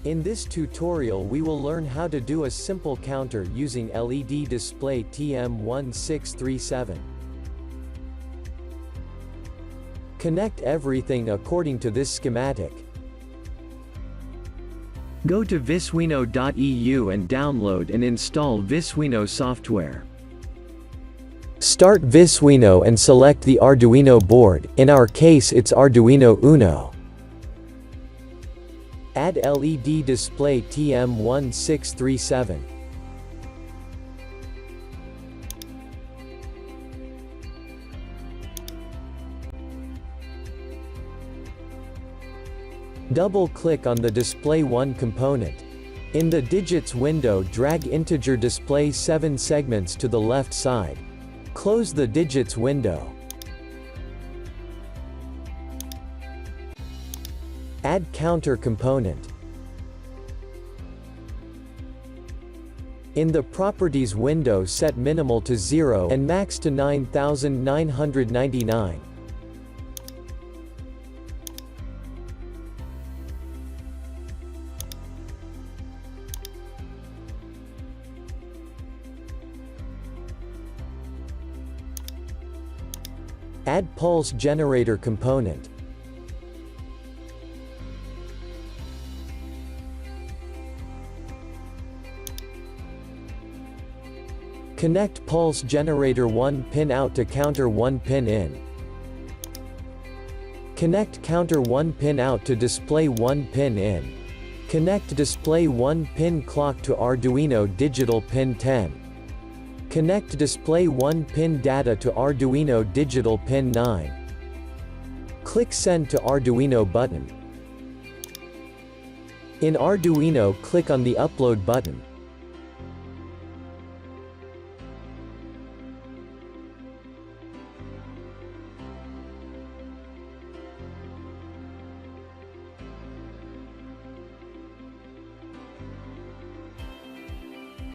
In this tutorial we will learn how to do a simple counter using LED display TM1637. Connect everything according to this schematic. Go to visuino.eu and download and install Visuino software. Start Visuino and select the Arduino board, in our case it's Arduino Uno. Add LED display TM1637. Double-click on the Display 1 component. In the Digits window, drag integer display 7 segments to the left side. Close the Digits window. Add Counter component. In the Properties window, set minimal to 0 and max to 9999. Add Pulse Generator component. Connect Pulse Generator 1 pin out to Counter 1 pin in. Connect Counter 1 pin out to Display 1 pin in. Connect Display 1 pin clock to Arduino Digital pin 10. Connect Display 1 pin data to Arduino Digital pin 9. Click Send to Arduino button. In Arduino, click on the Upload button.